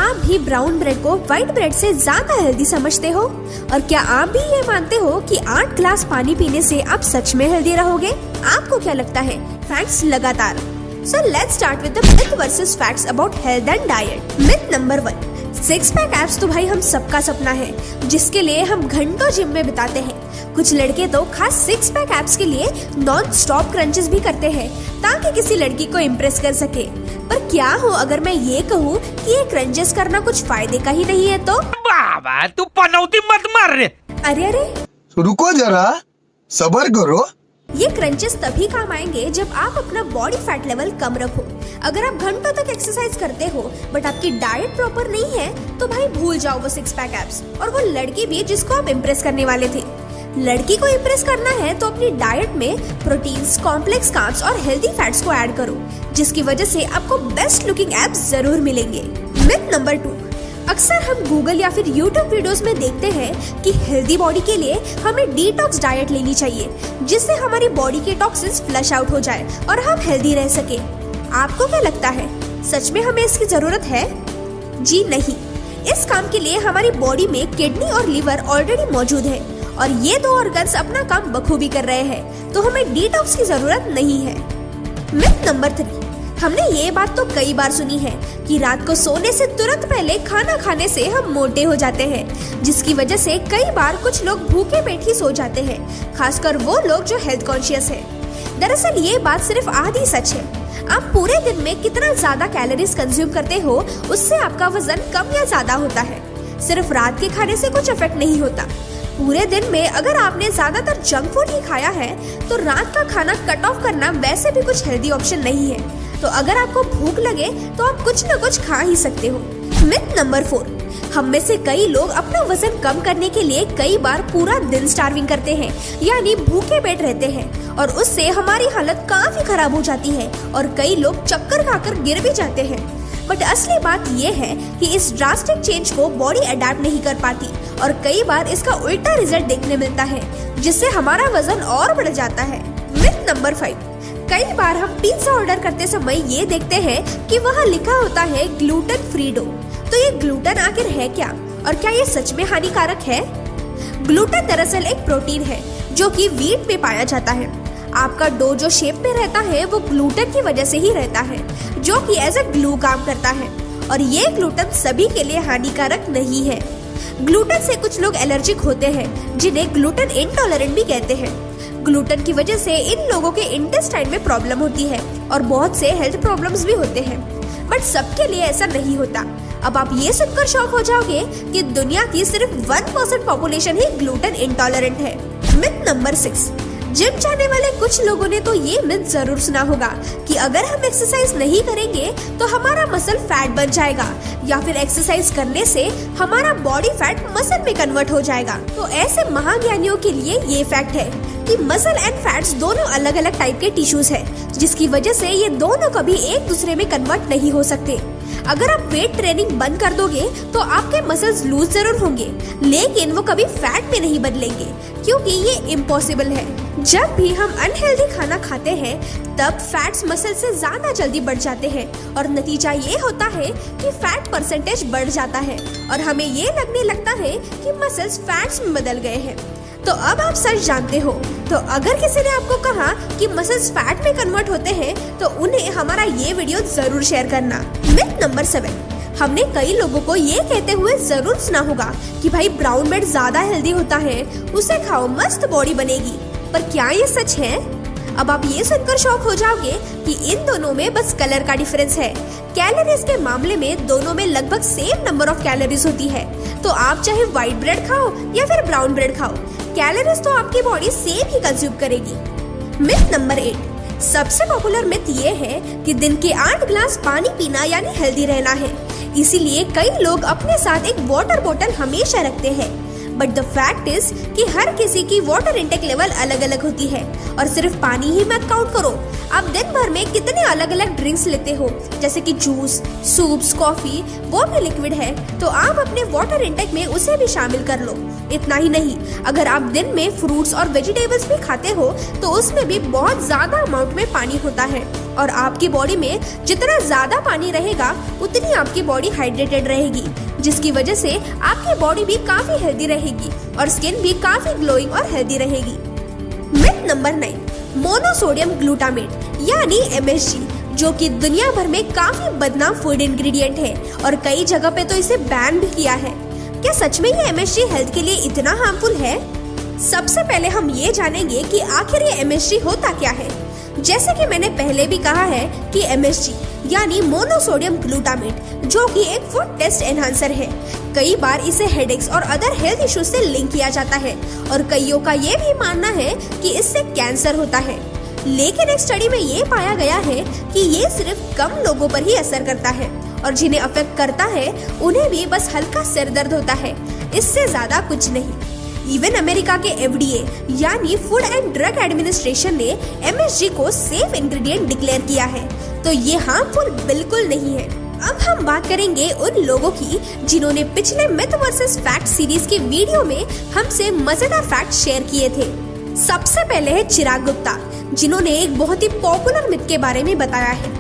आप भी brown bread को व्हाइट ब्रेड से ज्यादा हेल्दी समझते हो? और क्या आप भी ये मानते हो कि 8 ग्लास पानी पीने से आप सच में हेल्दी रहोगे? आपको क्या लगता है? फैक्ट्स लगातार। So let's start with the myth versus facts about health and diet. Myth number 1, 6 pack abs तो भाई हम सबका सपना है, जिसके लिए हम घंटों जिम में बिताते हैं। कुछ लड़के तो खास 6 पैक एब्स के लिए नॉन स्टॉप क्रंचेस भी करते हैं ताकि किसी लड़की को इम्प्रेस कर सके। पर क्या हो अगर मैं ये कहूँ कि ये क्रंचेस करना कुछ फायदे का ही नहीं है तो? बाबा तू पनौती मत मार रे। अरे रुको जरा, सब्र करो। ये क्रंचेस तभी काम आएंगे जब आप अपना बॉडी फैट लेवल कम रखो। अगर आप घंटों तक एक्सरसाइज करते हो बट आपकी डाइट प्रॉपर नहीं है तो भाई भूल जाओ वो 6 पैक एब्स और वो लड़की भी जिसको आप इम्प्रेस करने वाले थे। लड़की को इम्प्रेस करना है तो अपनी डाइट में प्रोटीन्स, कॉम्प्लेक्स कार्ब्स और हेल्दी फैट्स को ऐड करो, जिसकी वजह से आपको बेस्ट लुकिंग एब्स जरूर मिलेंगे। मिथ नंबर 2, अक्सर हम गूगल या फिर यूट्यूब वीडियोस में देखते हैं कि हेल्दी बॉडी के लिए हमें डिटॉक्स डाइट लेनी चाहिए, जिससे हमारी बॉडी के टॉक्सिन्स फ्लश आउट हो जाए और हम हेल्दी रह सके। आपको क्या लगता है, सच में हमें इसकी जरूरत है? जी नहीं। इस काम के लिए हमारी बॉडी में किडनी और लीवर ऑलरेडी मौजूद है और ये 2 ऑर्गन्स अपना काम बखूबी कर रहे हैं, तो हमें डिटॉक्स की जरूरत नहीं है। मिथ नंबर 3, हमने ये बात तो कई बार सुनी है कि रात को सोने से तुरंत पहले खाना खाने से हम मोटे हो जाते हैं, जिसकी वजह से कई बार कुछ लोग भूखे पेट ही सो जाते हैं, खासकर वो लोग जो हेल्थ कॉन्शियस है। दरअसल ये बात सिर्फ आधी सच है। आप पूरे दिन में कितना ज्यादा कैलोरीज कंज्यूम करते हो उससे आपका वजन कम या ज्यादा होता है। सिर्फ रात के खाने से कुछ इफेक्ट नहीं होता। पूरे दिन में अगर आपने ज्यादातर जंक फूड ही खाया है तो रात का खाना कट ऑफ करना वैसे भी कुछ हेल्दी ऑप्शन नहीं है। तो अगर आपको भूख लगे तो आप कुछ न कुछ खा ही सकते हो। मिथ नंबर 4, हम में से कई लोग अपना वजन कम करने के लिए कई बार पूरा दिन स्टार्विंग करते हैं, यानी भूखे पेट रहते हैं और उससे हमारी हालत काफी खराब हो जाती है और कई लोग चक्कर खाकर गिर भी जाते हैं। बट असली बात ये है कि इस ड्रास्टिक चेंज को बॉडी अडेप्ट नहीं कर पाती और कई बार इसका उल्टा रिजल्ट देखने मिलता है, जिससे हमारा वजन और बढ़ जाता है। मिथ नंबर 5, कई बार हम पिज्जा ऑर्डर करते समय ये देखते हैं कि वहाँ लिखा होता है ग्लूटेन फ्री डो। तो ये ग्लूटेन आखिर है क्या और क्या ये सच में हानिकारक है? ग्लूटेन दरअसल एक प्रोटीन है जो कि व्हीट में पाया जाता है। आपका डो जो शेप में रहता है वो ग्लूटेन की वजह से ही रहता है, जो कि एज अ ग्लू काम करता है और ये ग्लूटेन सभी के लिए हानिकारक नहीं है। ग्लूटेन से कुछ लोग एलर्जिक होते हैं, जिन्हें ग्लूटेन इंटॉलरेंट भी कहते हैं। ग्लूटेन की वजह से इन लोगों के इंटेस्टाइन में प्रॉब्लम होती है और बहुत से हेल्थ प्रॉब्लम्स भी होते हैं, बट सबके लिए ऐसा नहीं होता। अब आप ये सुनकर शॉक हो जाओगे कि दुनिया की सिर्फ 1% पॉपुलेशन ही ग्लूटेन इंटॉलरेंट है। मिथ नंबर 6, जिम जाने वाले कुछ लोगों ने तो ये मिथ जरूर सुना होगा कि अगर हम एक्सरसाइज नहीं करेंगे तो हमारा मसल फैट बन जाएगा या फिर एक्सरसाइज करने से हमारा बॉडी फैट मसल में कन्वर्ट हो जाएगा। तो ऐसे महाज्ञानियों के लिए ये फैक्ट है कि मसल एंड फैट्स दोनों अलग अलग टाइप के टिश्यूज हैं, जिसकी वजह से ये दोनों कभी एक दूसरे में कन्वर्ट नहीं हो सकते। अगर आप वेट ट्रेनिंग बंद कर दोगे तो आपके मसल्स लूज जरूर होंगे, लेकिन वो कभी फैट में नहीं बदलेंगे, क्योंकि ये इम्पॉसिबल है। जब भी हम अनहेल्दी खाना खाते हैं तब फैट्स मसल से ज्यादा जल्दी बढ़ जाते हैं और नतीजा ये होता है कि फैट परसेंटेज बढ़ जाता है और हमें ये लगने लगता है कि मसल्स फैट्स में बदल गए हैं। तो अब आप सच जानते हो। तो अगर किसी ने आपको कहा कि मसल्स फैट में कन्वर्ट होते हैं तो उन्हें हमारा ये वीडियो जरूर शेयर करना। मिथ नंबर 7, हमने कई लोगों को ये कहते हुए जरूर सुना होगा कि भाई ब्राउन ब्रेड ज्यादा हेल्दी होता है, उसे खाओ मस्त बॉडी बनेगी। पर क्या ये सच है? अब आप ये सुनकर शॉक हो जाओगे कि इन दोनों में बस कलर का डिफरेंस है। कैलोरीज के मामले में दोनों में लगभग सेम नंबर ऑफ कैलोरीज होती है, तो आप चाहे व्हाइट ब्रेड खाओ या फिर ब्राउन ब्रेड खाओ, कैलोरीज तो आपकी बॉडी सेम ही कंज्यूम करेगी। मिथ नंबर 8, सबसे पॉपुलर मिथ ये है कि दिन के 8 ग्लास पानी पीना यानी हेल्दी रहना है, इसीलिए कई लोग अपने साथ एक वाटर बोतल हमेशा रखते हैं। बट द फैक्ट इज कि हर किसी की वाटर इंटेक लेवल अलग अलग होती है। और सिर्फ पानी ही मत काउंट करो, आप दिन भर में कितने अलग अलग ड्रिंक्स लेते हो, जैसे कि जूस, सूप्स, कॉफी, वो भी लिक्विड है, तो आप अपने वाटर इंटेक में उसे भी शामिल कर लो। इतना ही नहीं, अगर आप दिन में फ्रूट्स और वेजिटेबल्स भी खाते हो तो उसमें भी बहुत ज्यादा अमाउंट में पानी होता है। और आपकी बॉडी में जितना ज्यादा पानी रहेगा उतनी आपकी बॉडी हाइड्रेटेड रहेगी, जिसकी वजह से आपकी बॉडी भी काफी हेल्दी रहेगी और स्किन भी काफी ग्लोइंग और हेल्दी रहेगी। मिथ नंबर 9, मोनोसोडियम ग्लूटामेट यानी MSG, जो कि दुनिया भर में काफी बदनाम फूड इंग्रेडिएंट है और कई जगह पे तो इसे बैन भी किया है। क्या सच में ये MSG हेल्थ के लिए इतना हार्मफुल है? सबसे पहले हम ये जानेंगे कि आखिर ये MSG होता क्या है। जैसे कि मैंने पहले भी कहा है कि MSG यानी मोनोसोडियम ग्लूटामेट, जो कि एक फूड टेस्ट एनहांसर है, कई बार इसे हेडेक्स और अदर हेल्थ इश्यूज से लिंक किया जाता है और कईयों का ये भी मानना है कि इससे कैंसर होता है। लेकिन एक स्टडी में ये पाया गया है कि ये सिर्फ कम लोगों पर ही असर करता है और जिन्हें अफेक्ट करता है उन्हें भी बस हल्का सिर दर्द होता है, इससे ज्यादा कुछ नहीं। इवन अमेरिका के FDA यानी फूड एंड ड्रग एडमिनिस्ट्रेशन ने MSG को सेफ इंग्रेडिएंट डिक्लेयर किया है, तो ये हार्मफुल बिल्कुल नहीं है। अब हम बात करेंगे उन लोगों की जिन्होंने पिछले मिथ वर्सेस फैक्ट सीरीज के वीडियो में हमसे मजेदार फैक्ट शेयर किए थे। सबसे पहले है चिराग गुप्ता, जिन्होंने एक बहुत ही पॉपुलर मिथ के बारे में बताया है।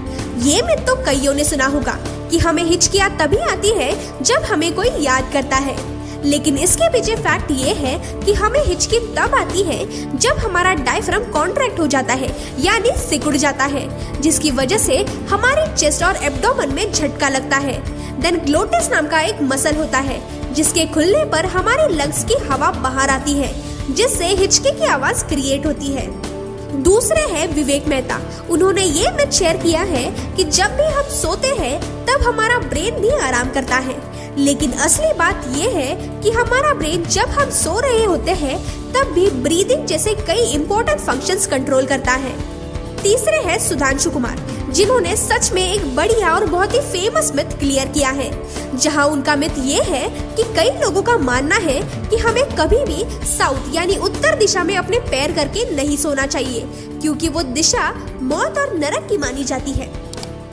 ये मिथ तो कईयों ने सुना होगा कि हमें हिचकियां तभी आती है जब हमें कोई याद करता है, लेकिन इसके पीछे फैक्ट ये है कि हमें हिचकी तब आती है जब हमारा डायफ्राम कॉन्ट्रैक्ट हो जाता है यानी सिकुड़ जाता है, जिसकी वजह से हमारी चेस्ट और एब्डोमेन में झटका लगता है। देन ग्लोटिस नाम का एक मसल होता है जिसके खुलने पर हमारे लंग्स की हवा बाहर आती है, जिससे हिचकी की आवाज क्रिएट होती है। दूसरे हैं विवेक मेहता, उन्होंने ये मिथ शेयर किया है कि जब भी हम सोते हैं तब हमारा ब्रेन भी आराम करता है, लेकिन असली बात ये है कि हमारा ब्रेन जब हम सो रहे होते हैं तब भी ब्रीदिंग जैसे कई इंपॉर्टेंट फंक्शंस कंट्रोल करता है। तीसरे हैं सुधांशु कुमार, जिन्होंने सच में एक बढ़िया और बहुत ही फेमस मिथ क्लियर किया है, जहां उनका मिथ ये है कि कई लोगों का मानना है कि हमें कभी भी साउथ यानी उत्तर दिशा में अपने पैर करके नहीं सोना चाहिए, क्योंकि वो दिशा मौत और नरक की मानी जाती है।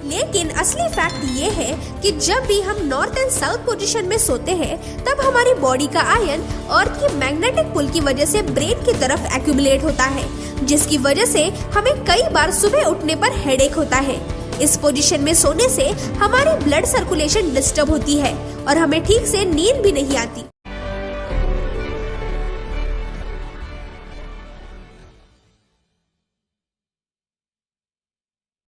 लेकिन असली फैक्ट ये है कि जब भी हम नॉर्थ एंड साउथ पोजीशन में सोते हैं तब हमारी बॉडी का आयन अर्थ की मैग्नेटिक पुल की वजह से ब्रेन की तरफ एक्यूमुलेट होता है, जिसकी वजह से हमें कई बार सुबह उठने पर हेडेक होता है। इस पोजीशन में सोने से हमारी ब्लड सर्कुलेशन डिस्टर्ब होती है और हमें ठीक से नींद भी नहीं आती।